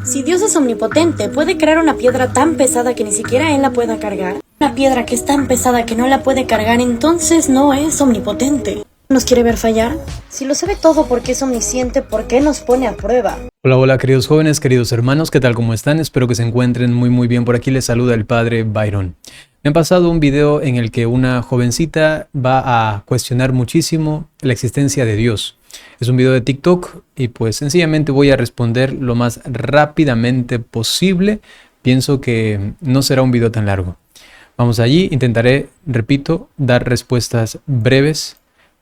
Si Dios es omnipotente, puede crear una piedra tan pesada que ni siquiera Él la pueda cargar. Una piedra que es tan pesada que no la puede cargar, entonces no es omnipotente. ¿Nos quiere ver fallar? Si lo sabe todo porque es omnisciente, ¿por qué nos pone a prueba? Hola, hola queridos jóvenes, queridos hermanos, ¿qué tal? ¿Cómo están? Espero que se encuentren muy bien. Por aquí les saluda el padre Byron. Me han pasado un video en el que una jovencita va a cuestionar muchísimo la existencia de Dios. Es un video de TikTok y pues sencillamente voy a responder lo más rápidamente posible. Pienso que no será un video tan largo. Vamos allí, intentaré, repito, dar respuestas breves,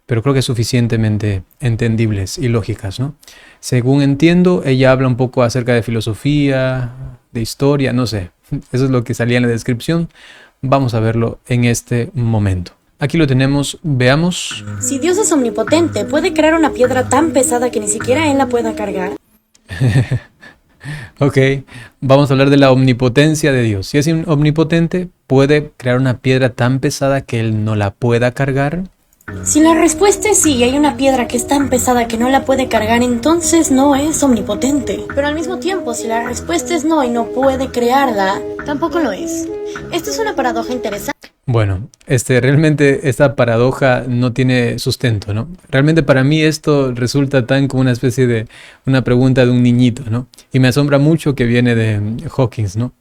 pero creo que suficientemente entendibles y lógicas, ¿no? Según entiendo, ella habla un poco acerca de filosofía, de historia, no sé. Eso es lo que salía en la descripción. Vamos a verlo en este momento. Aquí lo tenemos, veamos. Si Dios es omnipotente, puede crear una piedra tan pesada que ni siquiera Él la pueda cargar. Ok, vamos a hablar de la omnipotencia de Dios. Si es omnipotente, ¿puede crear una piedra tan pesada que Él no la pueda cargar? Si la respuesta es sí y hay una piedra que es tan pesada que no la puede cargar, entonces no es omnipotente. Pero al mismo tiempo, si la respuesta es no y no puede crearla, tampoco lo es. Esta es una paradoja interesante. Bueno, realmente esta paradoja no tiene sustento, ¿no? Realmente para mí esto resulta tan como una especie de una pregunta de un niñito, ¿no? Y me asombra mucho que viene de Hawkins, ¿no?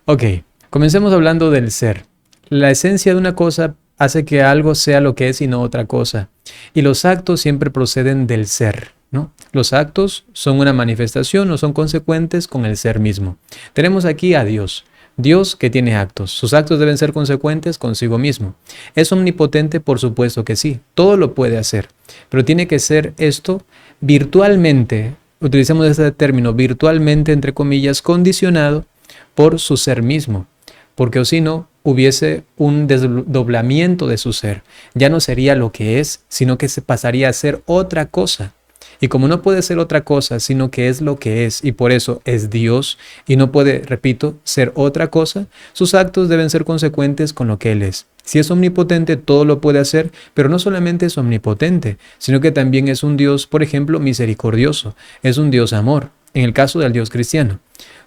Ok, comencemos hablando del ser. La esencia de una cosa hace que algo sea lo que es y no otra cosa. Y los actos siempre proceden del ser, ¿no? Los actos son una manifestación o son consecuentes con el ser mismo. Tenemos aquí a Dios. Dios que tiene actos. Sus actos deben ser consecuentes consigo mismo. ¿Es omnipotente? Por supuesto que sí. Todo lo puede hacer. Pero tiene que ser esto virtualmente, utilicemos este término, virtualmente, entre comillas, condicionado por su ser mismo. Porque o si no, hubiese un desdoblamiento de su ser. Ya no sería lo que es, sino que se pasaría a ser otra cosa. Y como no puede ser otra cosa, sino que es lo que es, y por eso es Dios, y no puede, repito, ser otra cosa, sus actos deben ser consecuentes con lo que Él es. Si es omnipotente, todo lo puede hacer, pero no solamente es omnipotente, sino que también es un Dios, por ejemplo, misericordioso, es un Dios amor, en el caso del Dios cristiano.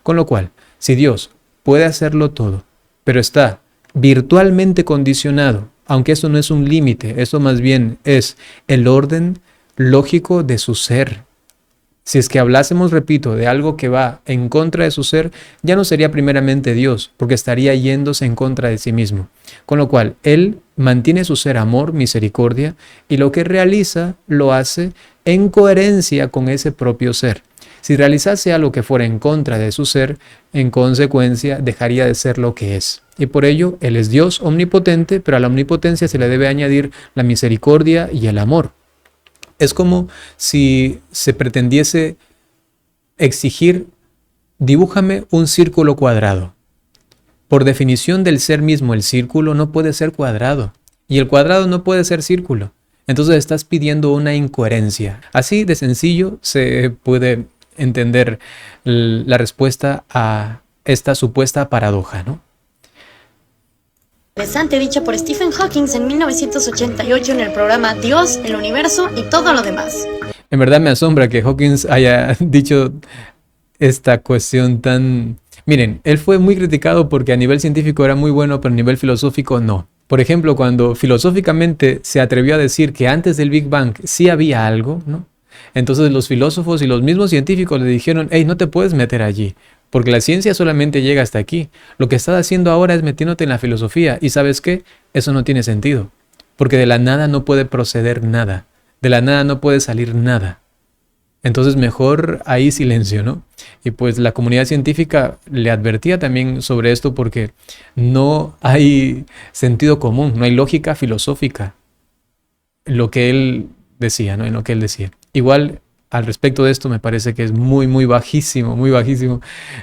Con lo cual, si Dios puede hacerlo todo, pero está virtualmente condicionado, aunque esto no es un límite, esto más bien es el orden lógico de su ser. Si es que hablásemos, repito, de algo que va en contra de su ser, ya no sería primeramente Dios, porque estaría yéndose en contra de sí mismo. Con lo cual, Él mantiene su ser amor, misericordia, y lo que realiza lo hace en coherencia con ese propio ser. Si realizase algo que fuera en contra de su ser, en consecuencia dejaría de ser lo que es. Y por ello, Él es Dios omnipotente, pero a la omnipotencia se le debe añadir la misericordia y el amor. Es como si se pretendiese exigir, dibújame un círculo cuadrado. Por definición del ser mismo, el círculo no puede ser cuadrado y el cuadrado no puede ser círculo. Entonces estás pidiendo una incoherencia. Así de sencillo se puede entender la respuesta a esta supuesta paradoja, ¿no? Interesante, dicha por Stephen Hawking en 1988 en el programa Dios, el universo y todo lo demás. En verdad me asombra que Hawkins haya dicho esta cuestión tan... Miren, él fue muy criticado porque a nivel científico era muy bueno, pero a nivel filosófico no. Por ejemplo, cuando filosóficamente se atrevió a decir que antes del Big Bang sí había algo, ¿no? Entonces los filósofos y los mismos científicos le dijeron, hey, no te puedes meter allí, porque la ciencia solamente llega hasta aquí. Lo que estás haciendo ahora es metiéndote en la filosofía, y ¿sabes qué? Eso no tiene sentido, porque de la nada no puede proceder nada, de la nada no puede salir nada. Entonces mejor ahí silencio, ¿no? Y pues la comunidad científica le advertía también sobre esto porque no hay sentido común, no hay lógica filosófica en lo que él decía, ¿no? En lo que él decía. Igual, al respecto de esto, me parece que es muy bajísimo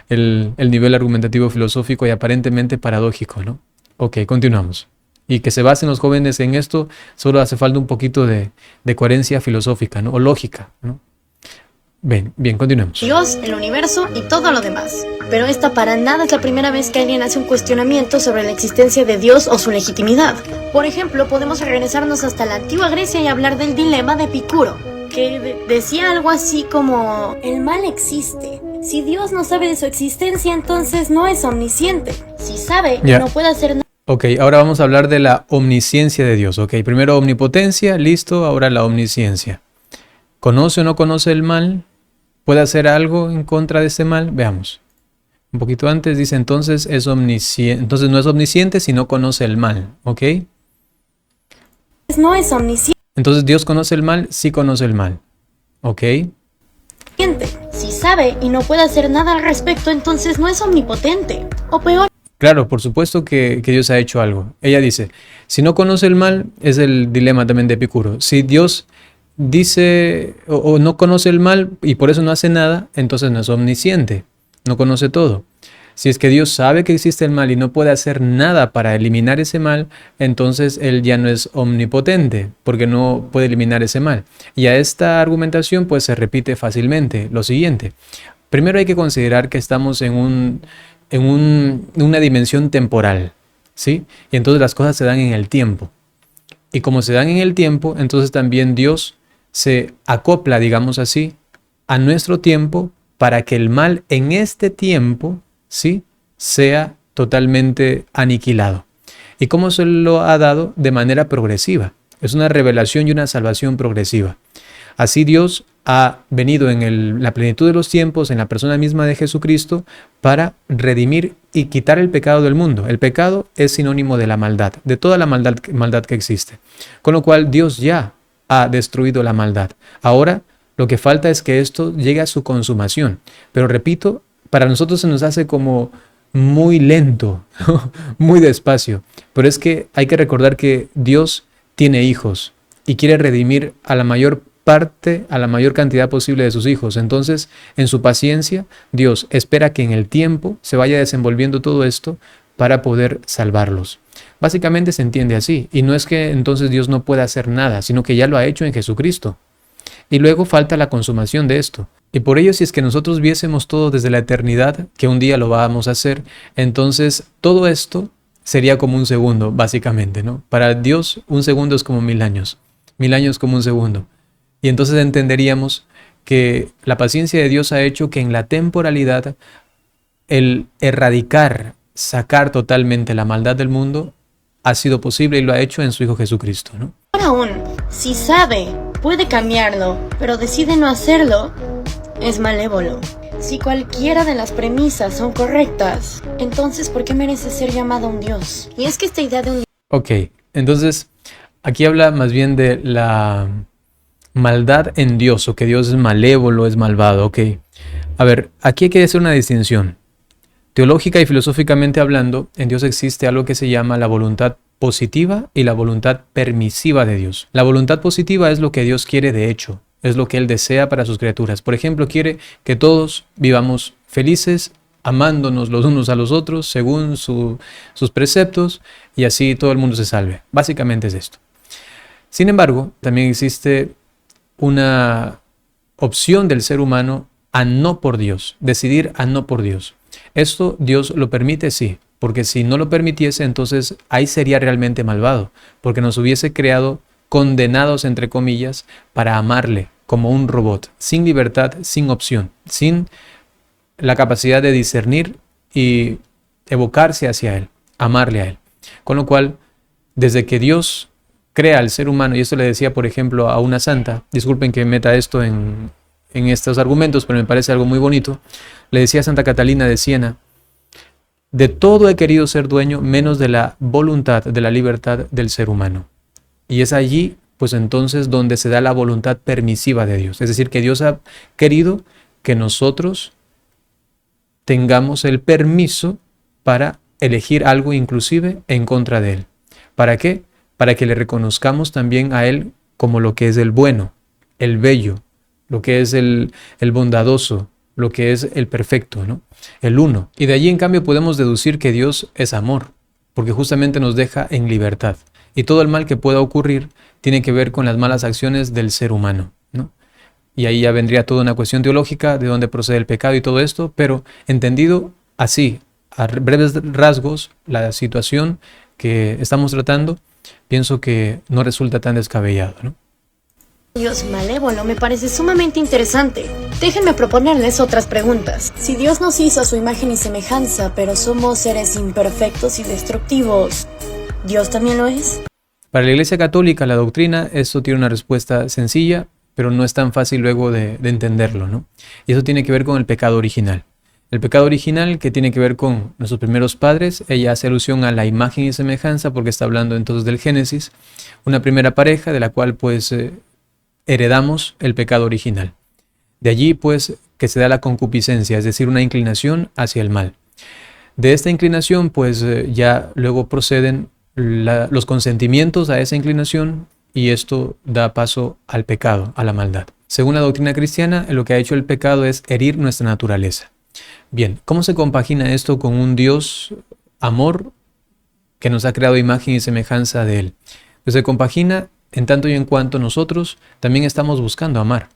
el nivel argumentativo filosófico y aparentemente paradójico, ¿no? Ok, continuamos. Y que se basen los jóvenes en esto, solo hace falta un poquito de coherencia filosófica, ¿no? O lógica, ¿no? Bien, continuemos. Dios, el universo y todo lo demás. Pero esta para nada es la primera vez que alguien hace un cuestionamiento sobre la existencia de Dios o su legitimidad. Por ejemplo, podemos regresarnos hasta la antigua Grecia y hablar del dilema de Epicuro, que decía algo así como: el mal existe, Si Dios no sabe de su existencia, entonces no es omnisciente. Si sabe, Ya. no puede hacer nada. Ok, ahora vamos a hablar de la omnisciencia de Dios. Ok, primero omnipotencia, listo, ahora la omnisciencia. ¿Conoce o no conoce el mal? ¿Puede hacer algo en contra de ese mal? Veamos. Un poquito antes dice entonces es omnisciente. Entonces no es omnisciente si no conoce el mal. ¿Ok? No es omnisciente. Entonces Dios conoce el mal, sí conoce el mal. ¿Ok? Si sabe y no puede hacer nada al respecto, entonces no es omnipotente. O peor, Claro, por supuesto que Dios ha hecho algo. Ella dice, si no conoce el mal, es el dilema también de Epicuro. Si Dios dice o no conoce el mal y por eso no hace nada, entonces no es omnisciente, no conoce todo. Si es que Dios sabe que existe el mal y no puede hacer nada para eliminar ese mal, entonces Él ya no es omnipotente, porque no puede eliminar ese mal. Y a esta argumentación pues se repite fácilmente lo siguiente. Primero hay que considerar que estamos en una dimensión temporal, ¿sí? Y entonces las cosas se dan en el tiempo. Y como se dan en el tiempo, entonces también Dios se acopla, digamos así, a nuestro tiempo para que el mal en este tiempo, ¿sí?, sea totalmente aniquilado. ¿Y cómo se lo ha dado? De manera progresiva. Es una revelación y una salvación progresiva. Así Dios ha venido en la plenitud de los tiempos, en la persona misma de Jesucristo, para redimir y quitar el pecado del mundo. El pecado es sinónimo de la maldad, de toda la maldad que existe. Con lo cual Dios ya ha destruido la maldad. Ahora lo que falta es que esto llegue a su consumación. Pero repito, para nosotros se nos hace como muy lento, muy despacio. Pero es que hay que recordar que Dios tiene hijos y quiere redimir a la mayor parte, a la mayor cantidad posible de sus hijos. Entonces, en su paciencia, Dios espera que en el tiempo se vaya desenvolviendo todo esto para poder salvarlos. Básicamente se entiende así. Y no es que entonces Dios no pueda hacer nada, sino que ya lo ha hecho en Jesucristo. Y luego falta la consumación de esto. Y por ello, si es que nosotros viésemos todo desde la eternidad, que un día lo vamos a hacer, entonces todo esto sería como un segundo, básicamente, ¿no? Para Dios, un segundo es como 1000 años. 1000 años como un segundo. Y entonces entenderíamos que la paciencia de Dios ha hecho que en la temporalidad el erradicar, sacar totalmente la maldad del mundo ha sido posible y lo ha hecho en su Hijo Jesucristo, ¿no? aún, si sabe, puede cambiarlo, pero decide no hacerlo, es malévolo. Si cualquiera de las premisas son correctas, entonces ¿por qué merece ser llamado un Dios? Y es que esta idea de un Ok, entonces aquí habla más bien de la maldad en Dios, o que Dios es malévolo, es malvado, ok. A ver, aquí hay que hacer una distinción. Teológica y filosóficamente hablando, en Dios existe algo que se llama la voluntad positiva y la voluntad permisiva de Dios. La voluntad positiva es lo que Dios quiere de hecho, es lo que Él desea para sus criaturas. Por ejemplo, quiere que todos vivamos felices, amándonos los unos a los otros según sus preceptos, y así todo el mundo se salve. Básicamente es esto. Sin embargo, también existe una opción del ser humano a no por Dios, decidir a no por Dios. Esto Dios lo permite, sí, porque si no lo permitiese, entonces ahí sería realmente malvado, porque nos hubiese creado condenados, entre comillas, para amarle como un robot, sin libertad, sin opción, sin la capacidad de discernir y evocarse hacia Él, amarle a Él. Con lo cual, desde que Dios crea al ser humano, y esto le decía, por ejemplo, a una santa, disculpen que meta esto en estos argumentos, pero me parece algo muy bonito, le decía a Santa Catalina de Siena: de todo he querido ser dueño, menos de la voluntad, de la libertad del ser humano. Y es allí, pues entonces, donde se da la voluntad permisiva de Dios. Es decir, que Dios ha querido que nosotros tengamos el permiso para elegir algo inclusive en contra de Él. ¿Para qué? Para que le reconozcamos también a Él como lo que es el bueno, el bello, lo que es el bondadoso, lo que es el perfecto, ¿no? El uno. Y de allí, en cambio, podemos deducir que Dios es amor, porque justamente nos deja en libertad. Y todo el mal que pueda ocurrir tiene que ver con las malas acciones del ser humano, ¿no? Y ahí ya vendría toda una cuestión teológica de dónde procede el pecado y todo esto, pero entendido así, a breves rasgos, la situación que estamos tratando, pienso que no resulta tan descabellado, ¿no? Dios malévolo me parece sumamente interesante. Déjenme proponerles otras preguntas. Si Dios nos hizo a su imagen y semejanza, pero somos seres imperfectos y destructivos, ¿Dios también lo es? Para la Iglesia Católica, la doctrina, esto tiene una respuesta sencilla, pero no es tan fácil luego de entenderlo, ¿no? Y eso tiene que ver con el pecado original. El pecado original, que tiene que ver con nuestros primeros padres, ella hace alusión a la imagen y semejanza, porque está hablando entonces del Génesis, una primera pareja de la cual pues heredamos el pecado original. De allí pues que se da la concupiscencia, es decir, una inclinación hacia el mal. De esta inclinación pues ya luego proceden los consentimientos a esa inclinación, y esto da paso al pecado, a la maldad. Según la doctrina cristiana, lo que ha hecho el pecado es herir nuestra naturaleza. Bien, ¿cómo se compagina esto con un Dios amor que nos ha creado imagen y semejanza de Él? Pues se compagina en tanto y en cuanto nosotros también estamos buscando amar,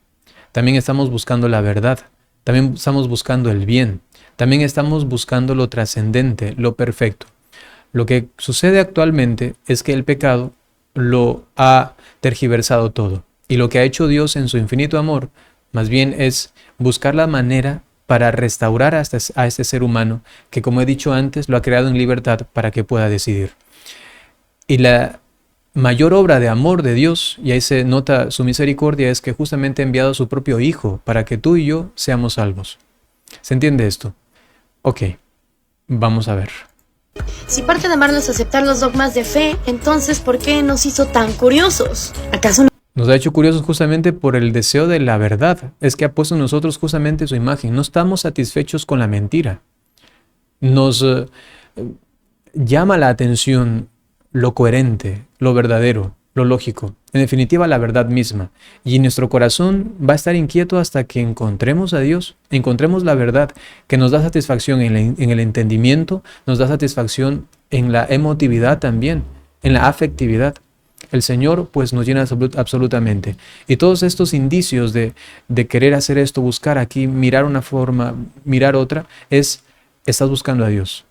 también estamos buscando la verdad, también estamos buscando el bien, también estamos buscando lo trascendente, lo perfecto. Lo que sucede actualmente es que el pecado lo ha tergiversado todo, y lo que ha hecho Dios en su infinito amor más bien es buscar la manera para restaurar a este ser humano que, como he dicho antes, lo ha creado en libertad para que pueda decidir. Y la mayor obra de amor de Dios, y ahí se nota su misericordia, es que justamente ha enviado a su propio Hijo para que tú y yo seamos salvos. ¿Se entiende esto? Ok, vamos a ver. Si parte de amarnos es aceptar los dogmas de fe, entonces ¿por qué nos hizo tan curiosos? ¿Acaso no? Nos ha hecho curiosos justamente por el deseo de la verdad. Es que ha puesto en nosotros justamente su imagen. No estamos satisfechos con la mentira. Nos llama la atención lo coherente, lo verdadero, lo lógico. En definitiva, la verdad misma. Y nuestro corazón va a estar inquieto hasta que encontremos a Dios, encontremos la verdad que nos da satisfacción en el entendimiento, nos da satisfacción en la emotividad también, en la afectividad. El Señor pues nos llena absolutamente. Y todos estos indicios de querer hacer esto, buscar aquí, mirar una forma, mirar otra, estás buscando a Dios.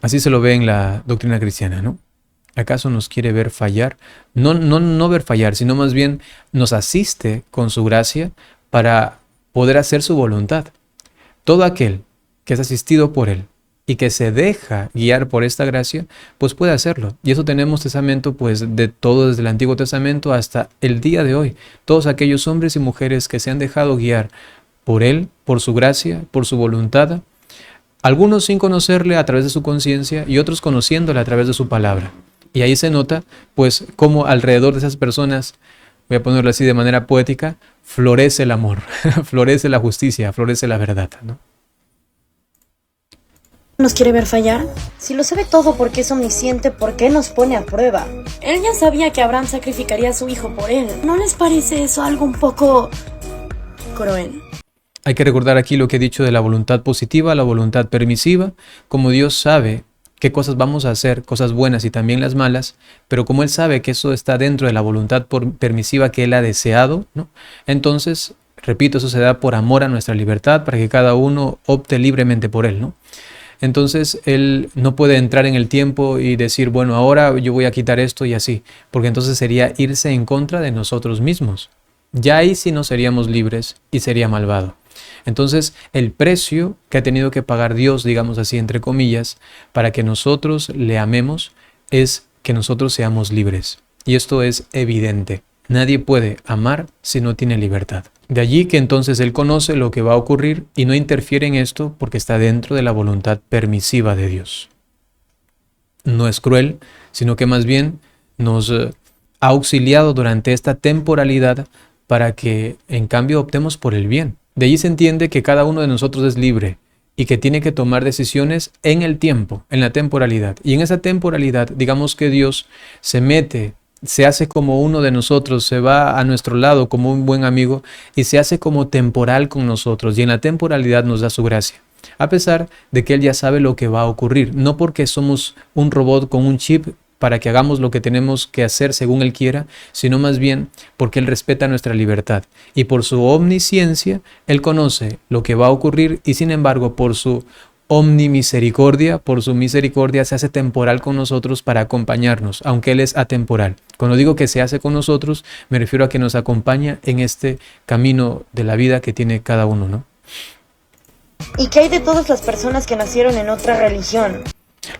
Así se lo ve en la doctrina cristiana, ¿no? ¿Acaso nos quiere ver fallar? No ver fallar, sino más bien nos asiste con su gracia para poder hacer su voluntad. Todo aquel que es asistido por Él y que se deja guiar por esta gracia, pues puede hacerlo. Y eso tenemos testamento pues de todo desde el Antiguo Testamento hasta el día de hoy. Todos aquellos hombres y mujeres que se han dejado guiar por Él, por su gracia, por su voluntad, algunos sin conocerle a través de su conciencia y otros conociéndole a través de su palabra. Y ahí se nota pues cómo alrededor de esas personas, voy a ponerlo así de manera poética, florece el amor, florece la justicia, florece la verdad, ¿no? ¿Nos quiere ver fallar? Si lo sabe todo porque es omnisciente, ¿por qué nos pone a prueba? Él ya sabía que Abraham sacrificaría a su hijo por él. ¿No les parece eso algo un poco cruel? Hay que recordar aquí lo que he dicho de la voluntad positiva, la voluntad permisiva. Como Dios sabe qué cosas vamos a hacer, cosas buenas y también las malas, pero como Él sabe que eso está dentro de la voluntad permisiva que Él ha deseado, ¿no? Entonces, repito, eso se da por amor a nuestra libertad, para que cada uno opte libremente por Él, ¿no? Entonces Él no puede entrar en el tiempo y decir, bueno, ahora yo voy a quitar esto y así, porque entonces sería irse en contra de nosotros mismos. Ya ahí sí no seríamos libres y sería malvado. Entonces el precio que ha tenido que pagar Dios, digamos así, entre comillas, para que nosotros le amemos, es que nosotros seamos libres. Y esto es evidente. Nadie puede amar si no tiene libertad. De allí que entonces Él conoce lo que va a ocurrir y no interfiere en esto porque está dentro de la voluntad permisiva de Dios. No es cruel, sino que más bien nos ha auxiliado durante esta temporalidad para que en cambio optemos por el bien. De allí se entiende que cada uno de nosotros es libre y que tiene que tomar decisiones en el tiempo, en la temporalidad. Y en esa temporalidad, digamos que Dios se mete, se hace como uno de nosotros, se va a nuestro lado como un buen amigo y se hace como temporal con nosotros, y en la temporalidad nos da su gracia, a pesar de que Él ya sabe lo que va a ocurrir, no porque somos un robot con un chip para que hagamos lo que tenemos que hacer según Él quiera, sino más bien porque Él respeta nuestra libertad y por su omnisciencia Él conoce lo que va a ocurrir, y sin embargo por su omnimisericordia, por su misericordia se hace temporal con nosotros para acompañarnos, aunque Él es atemporal. Cuando digo que se hace con nosotros, me refiero a que nos acompaña en este camino de la vida que tiene cada uno, ¿no? ¿Y qué hay de todas las personas que nacieron en otra religión?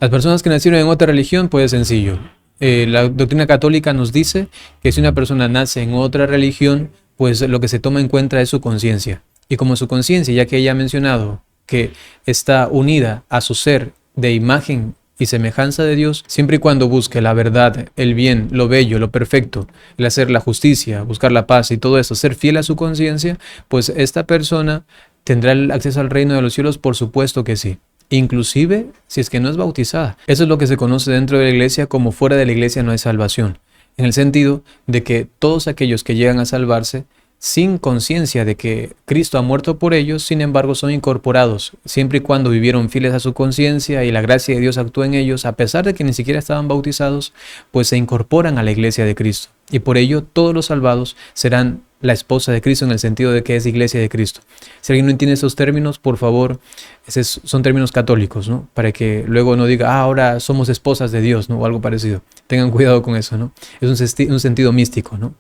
Las personas que nacieron en otra religión, pues sencillo. La doctrina católica nos dice que si una persona nace en otra religión, pues lo que se toma en cuenta es su conciencia. Y como su conciencia, ya que ella ha mencionado que está unida a su ser de imagen y semejanza de Dios, siempre y cuando busque la verdad, el bien, lo bello, lo perfecto, el hacer la justicia, buscar la paz y todo eso, ser fiel a su conciencia, pues esta persona tendrá el acceso al reino de los cielos, por supuesto que sí. Inclusive si es que no es bautizada. Eso es lo que se conoce dentro de la iglesia como fuera de la iglesia no hay salvación. En el sentido de que todos aquellos que llegan a salvarse sin conciencia de que Cristo ha muerto por ellos, sin embargo son incorporados, siempre y cuando vivieron fieles a su conciencia y la gracia de Dios actúa en ellos, a pesar de que ni siquiera estaban bautizados, pues se incorporan a la iglesia de Cristo. Y por ello todos los salvados serán la esposa de Cristo en el sentido de que es iglesia de Cristo. Si alguien no entiende esos términos, por favor, son términos católicos, ¿no? Para que luego no diga, ahora somos esposas de Dios, ¿no? O algo parecido. Tengan cuidado con eso, ¿no? Es un sentido místico, ¿no?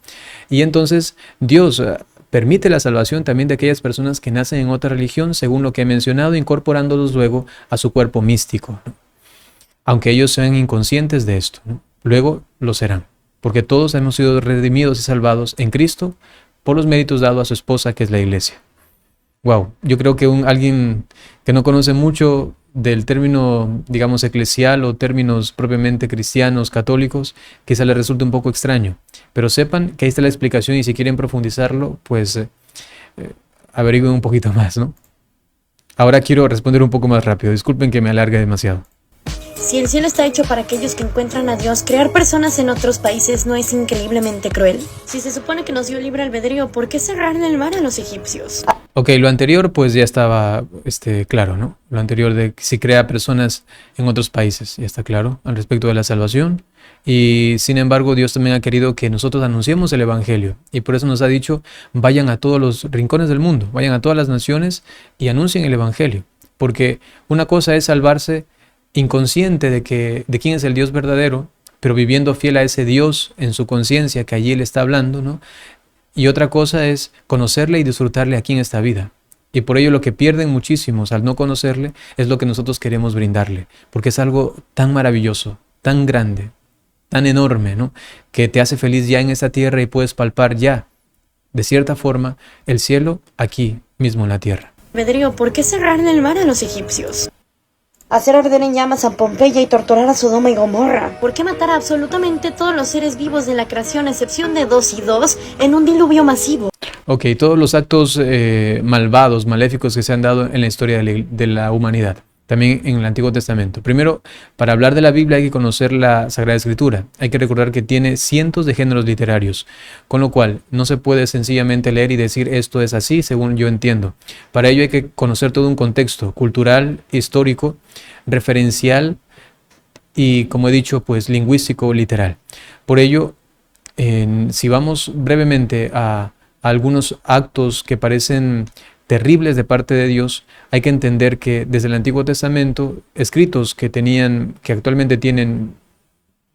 Y entonces Dios permite la salvación también de aquellas personas que nacen en otra religión, según lo que he mencionado, incorporándolos luego a su cuerpo místico, ¿no? Aunque ellos sean inconscientes de esto, ¿no? Luego lo serán, porque todos hemos sido redimidos y salvados en Cristo por los méritos dados a su esposa, que es la iglesia. Wow, yo creo que alguien que no conoce mucho del término, digamos, eclesial o términos propiamente cristianos, católicos, quizá le resulte un poco extraño. Pero sepan que ahí está la explicación y si quieren profundizarlo, pues averigüen un poquito más, ¿no? Ahora quiero responder un poco más rápido. Disculpen que me alargue demasiado. Si el cielo está hecho para aquellos que encuentran a Dios, ¿crear personas en otros países no es increíblemente cruel? Si se supone que nos dio libre albedrío, ¿por qué cerraron el mar a los egipcios? Ok, lo anterior pues ya estaba claro, ¿no? Lo anterior de si crea personas en otros países, ya está claro al respecto de la salvación. Y sin embargo Dios también ha querido que nosotros anunciemos el Evangelio. Y por eso nos ha dicho, vayan a todos los rincones del mundo, vayan a todas las naciones y anuncien el Evangelio. Porque una cosa es salvarse inconsciente de quién es el Dios verdadero, pero viviendo fiel a ese Dios en su conciencia que allí Él está hablando, ¿no? Y otra cosa es conocerle y disfrutarle aquí en esta vida. Y por ello lo que pierden muchísimos al no conocerle es lo que nosotros queremos brindarle, porque es algo tan maravilloso, tan grande, tan enorme, ¿no? Que te hace feliz ya en esta tierra y puedes palpar ya, de cierta forma, el cielo aquí mismo en la tierra. Albedrío, ¿por qué cerraron el mar a los egipcios? Hacer arder en llamas a Pompeya y torturar a Sodoma y Gomorra. ¿Por qué matar a absolutamente todos los seres vivos de la creación, a excepción de 2 y 2, en un diluvio masivo? Ok, todos los actos malvados, maléficos que se han dado en la historia de la humanidad, también en el Antiguo Testamento. Primero, para hablar de la Biblia hay que conocer la Sagrada Escritura. Hay que recordar que tiene cientos de géneros literarios, con lo cual no se puede sencillamente leer y decir esto es así, según yo entiendo. Para ello hay que conocer todo un contexto cultural, histórico, referencial y, como he dicho, pues lingüístico, literal. Por ello, si vamos brevemente a algunos actos que parecen terribles de parte de Dios, hay que entender que desde el Antiguo Testamento, escritos que actualmente tienen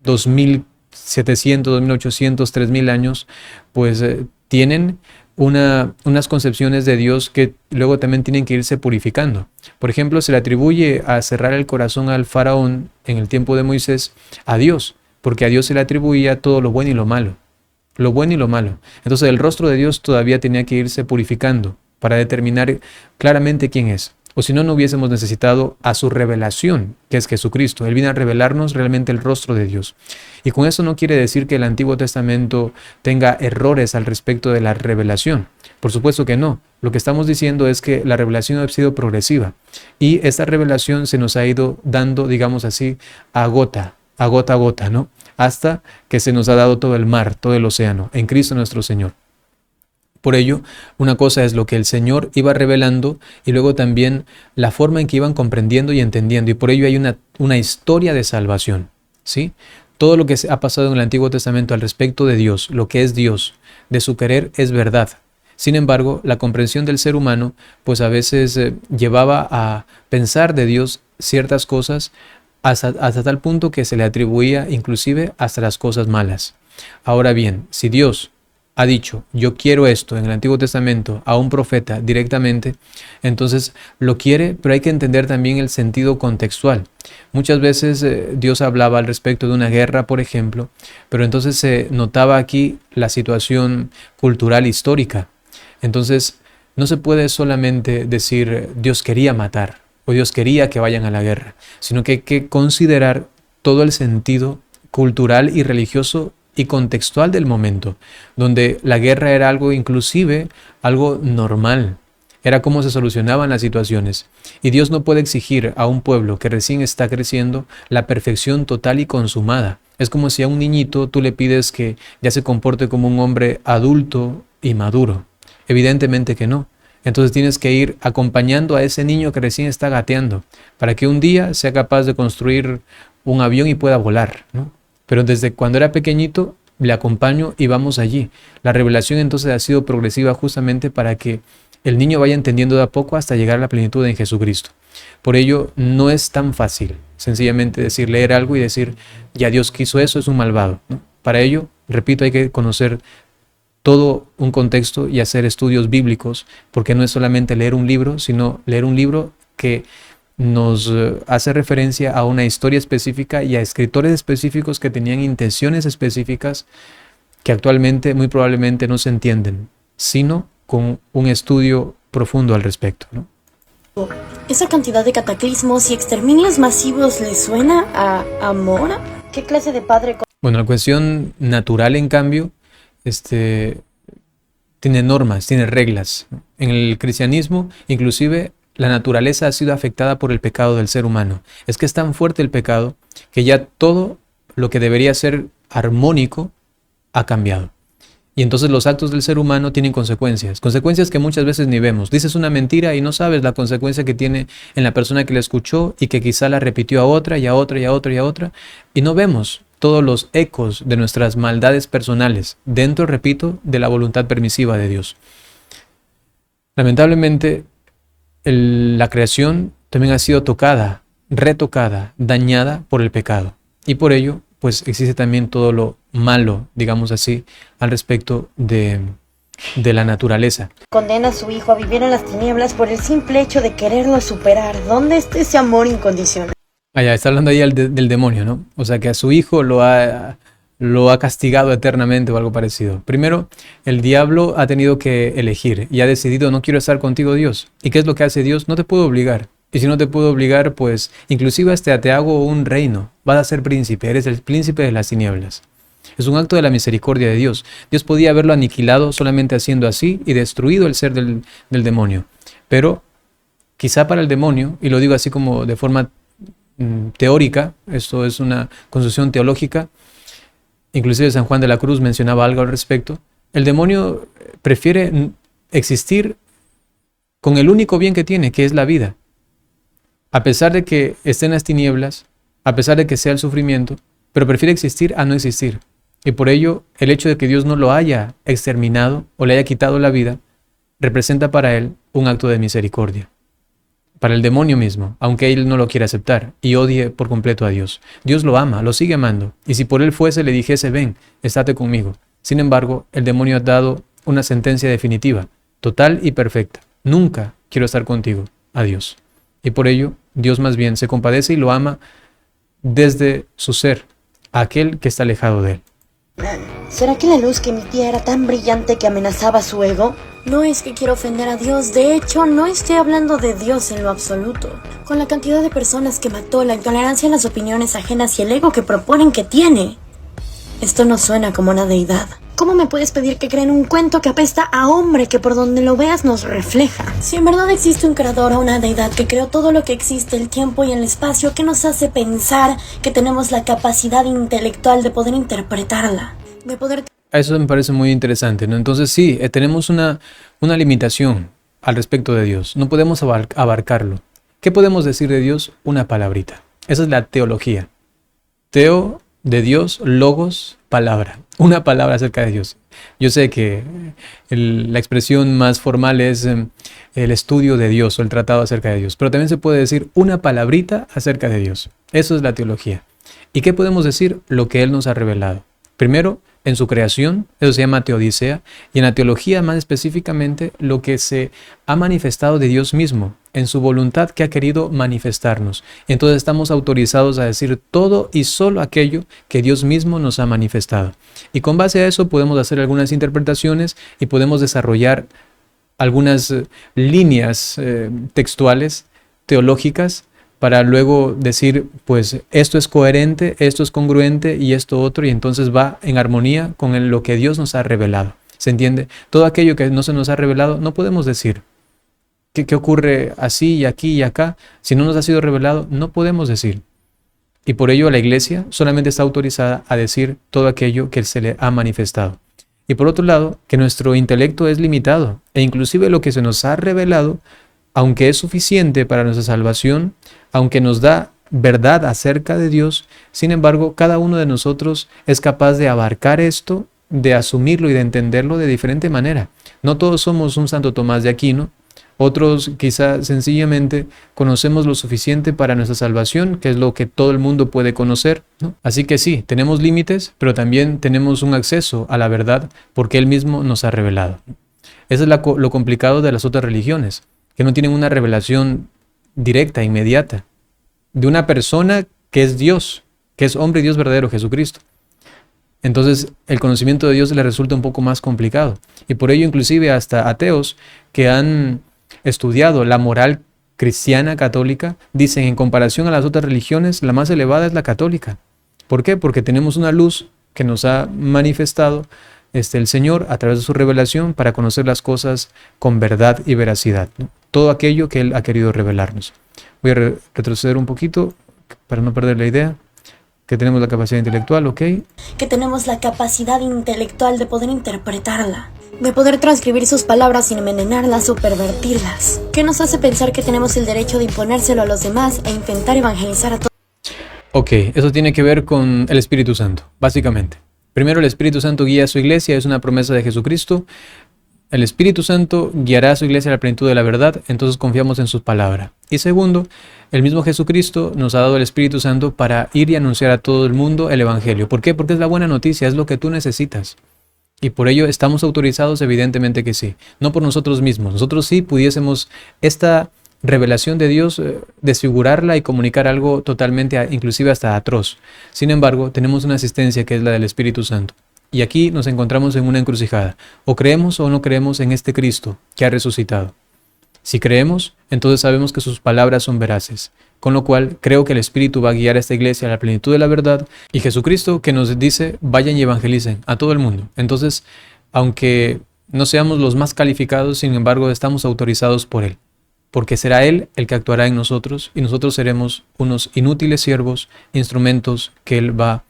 2700, 2800, 3000 años, pues tienen unas concepciones de Dios que luego también tienen que irse purificando. Por ejemplo, se le atribuye a cerrar el corazón al faraón en el tiempo de Moisés a Dios, porque a Dios se le atribuía todo lo bueno y lo malo. Lo bueno y lo malo. Entonces el rostro de Dios todavía tenía que irse purificando para determinar claramente quién es. O si no, no hubiésemos necesitado a su revelación, que es Jesucristo. Él vino a revelarnos realmente el rostro de Dios. Y con eso no quiere decir que el Antiguo Testamento tenga errores al respecto de la revelación. Por supuesto que no. Lo que estamos diciendo es que la revelación ha sido progresiva. Y esta revelación se nos ha ido dando, digamos así, a gota a gota, ¿no? Hasta que se nos ha dado todo el mar, todo el océano, en Cristo nuestro Señor. Por ello, una cosa es lo que el Señor iba revelando y luego también la forma en que iban comprendiendo y entendiendo. Y por ello hay una historia de salvación, ¿sí? Todo lo que ha pasado en el Antiguo Testamento al respecto de Dios, lo que es Dios, de su querer, es verdad. Sin embargo, la comprensión del ser humano pues a veces llevaba a pensar de Dios ciertas cosas hasta tal punto que se le atribuía inclusive hasta las cosas malas. Ahora bien, si Dios ha dicho, yo quiero esto en el Antiguo Testamento a un profeta directamente, entonces lo quiere, pero hay que entender también el sentido contextual. Muchas veces Dios hablaba al respecto de una guerra, por ejemplo, pero entonces se notaba aquí la situación cultural histórica. Entonces no se puede solamente decir Dios quería matar o Dios quería que vayan a la guerra, sino que hay que considerar todo el sentido cultural y religioso y contextual del momento, donde la guerra era algo inclusive, algo normal, era cómo se solucionaban las situaciones. Y Dios no puede exigir a un pueblo que recién está creciendo la perfección total y consumada. Es como si a un niñito tú le pides que ya se comporte como un hombre adulto y maduro. Evidentemente que no. Entonces tienes que ir acompañando a ese niño que recién está gateando para que un día sea capaz de construir un avión y pueda volar, ¿no? Pero desde cuando era pequeñito le acompaño y vamos allí. La revelación entonces ha sido progresiva justamente para que el niño vaya entendiendo de a poco hasta llegar a la plenitud en Jesucristo. Por ello no es tan fácil sencillamente decir, leer algo y decir, ya Dios quiso eso, es un malvado, ¿no? Para ello, repito, hay que conocer todo un contexto y hacer estudios bíblicos, porque no es solamente leer un libro, sino leer un libro que nos hace referencia a una historia específica y a escritores específicos que tenían intenciones específicas que actualmente muy probablemente no se entienden, sino con un estudio profundo al respecto, ¿no? ¿Esa cantidad de cataclismos y exterminios masivos le suena a amor? ¿Qué clase de padre? Bueno, la cuestión natural, en cambio, tiene normas, tiene reglas. En el cristianismo, inclusive, la naturaleza ha sido afectada por el pecado del ser humano. Es que es tan fuerte el pecado que ya todo lo que debería ser armónico ha cambiado. Y entonces los actos del ser humano tienen consecuencias, consecuencias que muchas veces ni vemos. Dices una mentira y no sabes la consecuencia que tiene en la persona que la escuchó y que quizá la repitió a otra y a otra y a otra y a otra. Y no vemos todos los ecos de nuestras maldades personales dentro, repito, de la voluntad permisiva de Dios. Lamentablemente, la creación también ha sido tocada, retocada, dañada por el pecado. Y por ello, pues existe también todo lo malo, digamos así, al respecto de la naturaleza. Condena a su hijo a vivir en las tinieblas por el simple hecho de quererlo superar. ¿Dónde está ese amor incondicional? Ya está hablando ahí del demonio, ¿no? O sea, que a su hijo lo ha castigado eternamente o algo parecido. Primero, el diablo ha tenido que elegir y ha decidido, no quiero estar contigo, Dios. ¿Y qué es lo que hace Dios? No te puedo obligar. Y si no te puedo obligar, pues inclusive hasta te hago un reino. Vas a ser príncipe, eres el príncipe de las tinieblas. Es un acto de la misericordia de Dios. Dios podía haberlo aniquilado solamente haciendo así y destruido el ser del demonio. Pero quizá para el demonio, y lo digo así como de forma teórica, esto es una construcción teológica, inclusive San Juan de la Cruz mencionaba algo al respecto, el demonio prefiere existir con el único bien que tiene, que es la vida. A pesar de que esté en las tinieblas, a pesar de que sea el sufrimiento, pero prefiere existir a no existir. Y por ello, el hecho de que Dios no lo haya exterminado o le haya quitado la vida, representa para él un acto de misericordia. Para el demonio mismo, aunque él no lo quiera aceptar y odie por completo a Dios. Dios lo ama, lo sigue amando. Y si por él fuese, le dijese, ven, estate conmigo. Sin embargo, el demonio ha dado una sentencia definitiva, total y perfecta. Nunca quiero estar contigo. Adiós. Y por ello, Dios más bien se compadece y lo ama desde su ser, a aquel que está alejado de él. ¿Será que la luz que emitía era tan brillante que amenazaba su ego? No es que quiero ofender a Dios, de hecho no estoy hablando de Dios en lo absoluto. Con la cantidad de personas que mató, la intolerancia a las opiniones ajenas y el ego que proponen que tiene. Esto no suena como una deidad. ¿Cómo me puedes pedir que crea en un cuento que apesta a hombre que por donde lo veas nos refleja? Si en verdad existe un creador o una deidad que creó todo lo que existe, el tiempo y el espacio, que nos hace pensar que tenemos la capacidad intelectual de poder interpretarla, de poder... Eso me parece muy interesante, ¿no? Entonces sí, tenemos una limitación al respecto de Dios. No podemos abarcarlo. ¿Qué podemos decir de Dios? Una palabrita. Esa es la teología. Teo de Dios, logos, palabra. Una palabra acerca de Dios. Yo sé que la expresión más formal es el estudio de Dios o el tratado acerca de Dios, pero también se puede decir una palabrita acerca de Dios. Eso es la teología. ¿Y qué podemos decir? Lo que Él nos ha revelado. Primero, en su creación, eso se llama teodicea, y en la teología más específicamente lo que se ha manifestado de Dios mismo, en su voluntad que ha querido manifestarnos. Entonces estamos autorizados a decir todo y solo aquello que Dios mismo nos ha manifestado. Y con base a eso podemos hacer algunas interpretaciones y podemos desarrollar algunas líneas textuales, teológicas, para luego decir, pues esto es coherente, esto es congruente y esto otro, y entonces va en armonía con lo que Dios nos ha revelado. ¿Se entiende? Todo aquello que no se nos ha revelado no podemos decir. ¿Qué ocurre así y aquí y acá? Si no nos ha sido revelado, no podemos decir. Y por ello la iglesia solamente está autorizada a decir todo aquello que se le ha manifestado. Y por otro lado, que nuestro intelecto es limitado, e inclusive lo que se nos ha revelado, aunque es suficiente para nuestra salvación, aunque nos da verdad acerca de Dios, sin embargo, cada uno de nosotros es capaz de abarcar esto, de asumirlo y de entenderlo de diferente manera. No todos somos un Santo Tomás de Aquino, otros quizá sencillamente conocemos lo suficiente para nuestra salvación, que es lo que todo el mundo puede conocer, ¿no? Así que sí, tenemos límites, pero también tenemos un acceso a la verdad porque Él mismo nos ha revelado. Eso es lo complicado de las otras religiones, que no tienen una revelación directa, inmediata, de una persona que es Dios, que es hombre y Dios verdadero, Jesucristo. Entonces el conocimiento de Dios les resulta un poco más complicado. Y por ello inclusive hasta ateos que han estudiado la moral cristiana católica dicen, en comparación a las otras religiones, la más elevada es la católica. ¿Por qué? Porque tenemos una luz que nos ha manifestado el Señor a través de su revelación para conocer las cosas con verdad y veracidad, ¿no? Todo aquello que Él ha querido revelarnos. Voy a retroceder un poquito para no perder la idea. Que tenemos la capacidad intelectual, ¿ok? Que tenemos la capacidad intelectual de poder interpretarla, de poder transcribir sus palabras sin envenenarlas o pervertirlas. Que nos hace pensar que tenemos el derecho de imponérselo a los demás e intentar evangelizar a todos. Ok, eso tiene que ver con el Espíritu Santo, básicamente. Primero, el Espíritu Santo guía a su iglesia, es una promesa de Jesucristo. El Espíritu Santo guiará a su iglesia a la plenitud de la verdad, entonces confiamos en su palabra. Y segundo, el mismo Jesucristo nos ha dado el Espíritu Santo para ir y anunciar a todo el mundo el Evangelio. ¿Por qué? Porque es la buena noticia, es lo que tú necesitas. Y por ello estamos autorizados, evidentemente que sí. No por nosotros mismos. Nosotros sí pudiésemos esta revelación de Dios desfigurarla y comunicar algo totalmente, inclusive hasta atroz. Sin embargo, tenemos una asistencia que es la del Espíritu Santo. Y aquí nos encontramos en una encrucijada. O creemos o no creemos en este Cristo que ha resucitado. Si creemos, entonces sabemos que sus palabras son veraces. Con lo cual, creo que el Espíritu va a guiar a esta iglesia a la plenitud de la verdad. Y Jesucristo que nos dice, vayan y evangelicen a todo el mundo. Entonces, aunque no seamos los más calificados, sin embargo, estamos autorizados por Él. Porque será Él el que actuará en nosotros y nosotros seremos unos inútiles siervos, instrumentos que Él va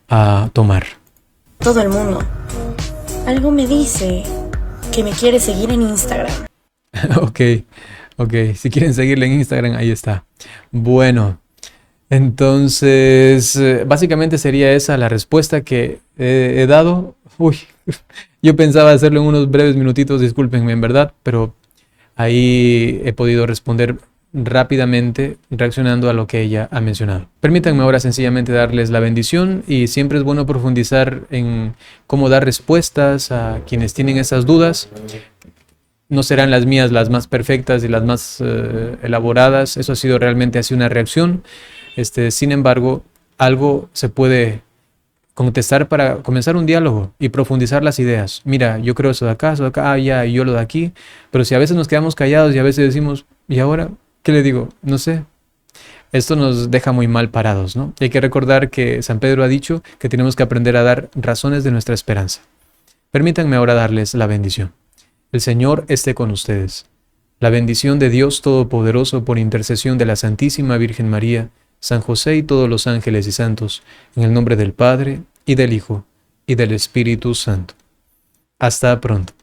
a tomar. Todo el mundo. Algo me dice que me quiere seguir en Instagram. Ok. Si quieren seguirle en Instagram, ahí está. Bueno, entonces, básicamente sería esa la respuesta que he dado. Yo pensaba hacerlo en unos breves minutitos, discúlpenme en verdad, pero ahí he podido responder rápidamente reaccionando a lo que ella ha mencionado. Permítanme ahora sencillamente darles la bendición y siempre es bueno profundizar en cómo dar respuestas a quienes tienen esas dudas. No serán las mías las más perfectas y las más elaboradas, eso ha sido realmente así una reacción. Sin embargo, algo se puede contestar para comenzar un diálogo y profundizar las ideas. Mira, yo creo eso de acá, ya, y yo lo de aquí. Pero si a veces nos quedamos callados y a veces decimos, ¿y ahora qué le digo? No sé. Esto nos deja muy mal parados, ¿no? Hay que recordar que San Pedro ha dicho que tenemos que aprender a dar razones de nuestra esperanza. Permítanme ahora darles la bendición. El Señor esté con ustedes. La bendición de Dios Todopoderoso por intercesión de la Santísima Virgen María, San José y todos los ángeles y santos, en el nombre del Padre, y del Hijo, y del Espíritu Santo. Hasta pronto.